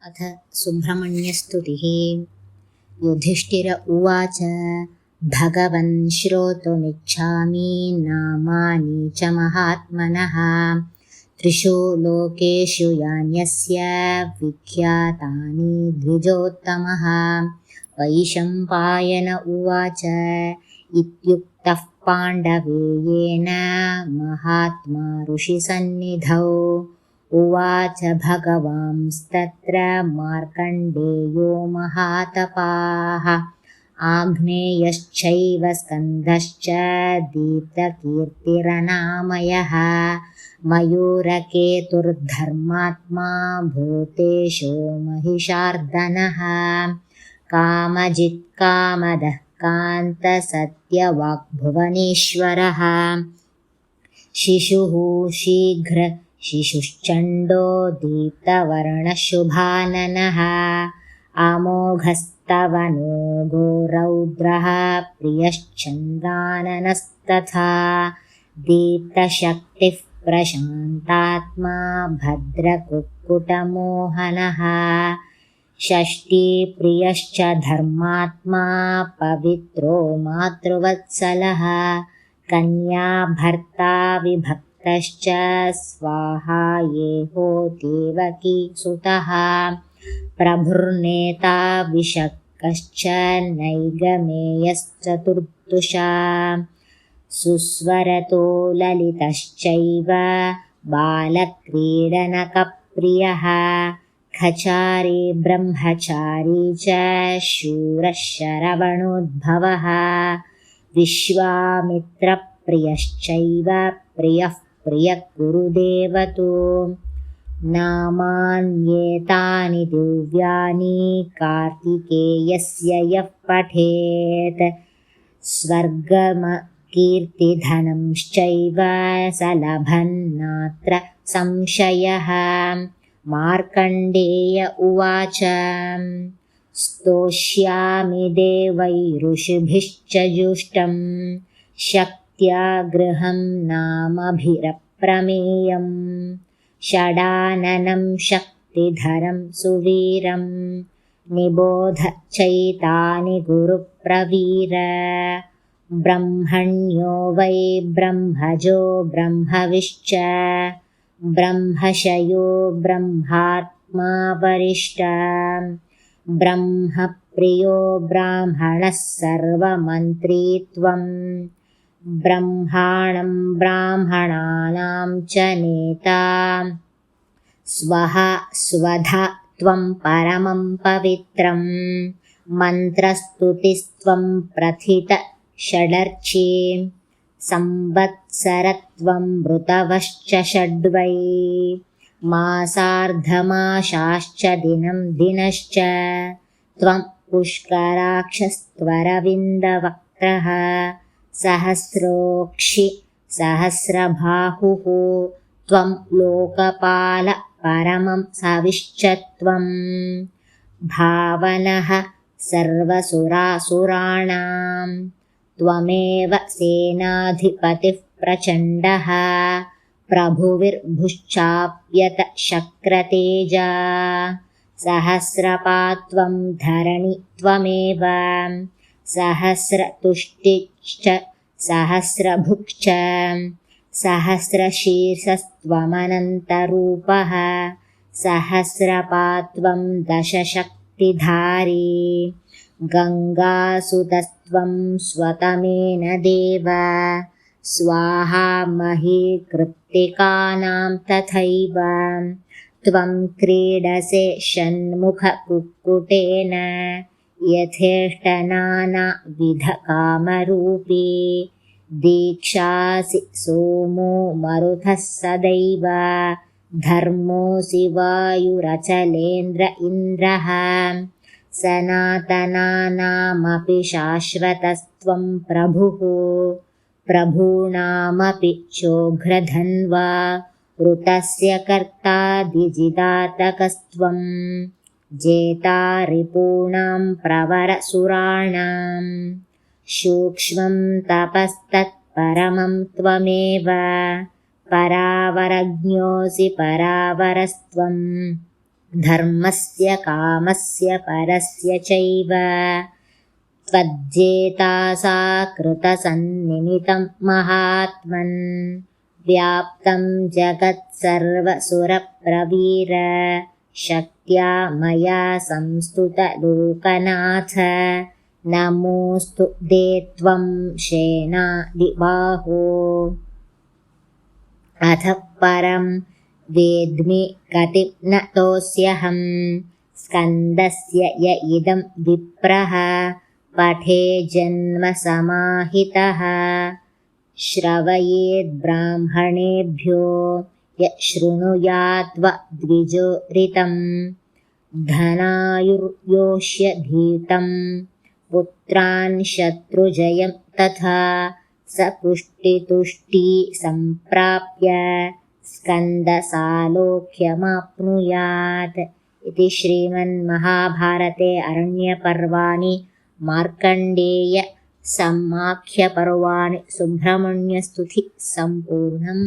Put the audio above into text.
अथ सुब्रह्मण्यस्तुतिः। युधिष्ठिर उवाच भगवन् श्रोतुमिच्छामि नामानि च महात्मनः त्रिषु लोकेषु यान्यस्य विख्यातानि द्विजोत्तमः। वैशम्पायन उवाच इत्युक्तः पाण्डवेयेन महात्मा ऋषिसन्निधौ। उवाच भगवांस्तत्र मार्कण्डेयो महातपाः आग्नेयश्चैव स्कन्दश्च दीप्तकीर्तिरनामयः मयूरकेतुर्धर्मात्मा भूतेशो महिषार्दनः कामजित्कामदः कान्तसत्यवाग्भुवनेश्वरः शिशुः शिशुश्चण्डो दीप्तवर्णशुभाननः अमोघस्तवनो गोरौद्रः प्रियश्चन्द्राननस्तथा दीप्तशक्तिः प्रशान्तात्मा भद्रकुक्कुटमोहनः षष्टिप्रियश्च धर्मात्मा पवित्रो मातृवत्सलः कन्या भर्ता विभक्तश्च स्वाहा येहो देवकीसुतः प्रभुर्नेता विशक्कश्च नैगमेयश्चतुर्दुषा सुस्वरतो ललितश्चैव बालक्रीडनकप्रियः खचारी ब्रह्मचारी च शूरः शरवणोद्भवः विश्वामित्रप्रियश्चैव प्रियः प्रियकुरुदेवतो नामान्येतानि दिव्यानि कार्तिकेयस्य यः पठेत् स्वर्गमकीर्तिधनंश्चैव स लभन्नात्र संशयः। मार्कण्डेय उवाच स्तोष्यामि देवैऋषिभिश्च जुष्टं शक्त्या गृहं नामभिरप्रमेयं षडाननं शक्तिधरं सुवीरं निबोध चैतानि गुरुप्रवीर ब्रह्मण्यो वै ब्रह्मजो ब्रह्मविश्च ब्रह्मशयो ब्रह्मात्मा वरिष्ठ ब्रह्मप्रियो ब्राह्मणः सर्वमन्त्री त्वं ब्रह्माणं ब्राह्मणानां च नेता स्वधा त्वं परमं पवित्रं मन्त्रस्तुतिस्त्वं प्रथित षडर्ची संवत्सरत्वं ऋतवश्च षड्वै मासार्धमासाश्च दिनं दिनश्च त्वं पुष्कराक्षस्त्वरविन्दवक्त्रः सहस्रोक्षि सहस्रबाहुः त्वं लोकपाल परमं सविश्च भावनः सर्वसुरासुराणां त्वमेव सेनाधिपतिः प्रचण्डः प्रभुर्भुश्चाप्यत शक्रतेजा सहस्रपात्वं धरणि त्वमेव सहस्रतुष्टिश्च सहस्रभुक्श्च सहस्रशीर्षस्त्वमनन्तरूपः सहस्रपात्वं दशशक्तिधारी गङ्गासुतस्त्वं स्वतमेन देव स्वाहा मही कृत्तिकानां तथैव त्वं क्रीडसे षण्मुखकुक्कुटेन यथेष्टनानाविधकामरूपी दीक्षासि सोमो मरुतः सदैव धर्मोऽसि वायुरचलेन्द्र इन्द्रः सनातनानामपि शाश्वतस्त्वं प्रभुः प्रभूणामपि चोग्रधन्वा ऋतस्य कर्तादिजिदातकस्त्वं जेता रिपूणां प्रवरसुराणां सूक्ष्मं तपस्तत्परमं त्वमेव परावरज्ञोऽसि परावरस्त्वं धर्मस्य कामस्य परस्य चैव त्वज्जेतासा कृतसन्निमितं महात्मन् व्याप्तं जगत्सर्वसुरप्रवीर शक्त्या मया संस्तुतलोकनाथ नमोऽस्तु ते त्वं शेनादिबाहो। अथ परं वेद्मि गतिं न तोऽस्यहं स्कन्दस्य य इदं विप्रः पठे जन्मसमाहितः श्रवयेद्ब्राह्मणेभ्यो य शृणुयाद्व द्विजोरितं धनायुर्योष्य धीतं पुत्रान् शत्रुजयं तथा स पुष्टितुष्टि सम्प्राप्य स्कन्दसालोक्यमाप्नुयात् इति श्रीमन्महाभारते अरण्यपर्वाणि मार्कण्डेय सम्माख्यपर्वाणि सुब्रह्मण्यस्तुति सम्पूर्णम्।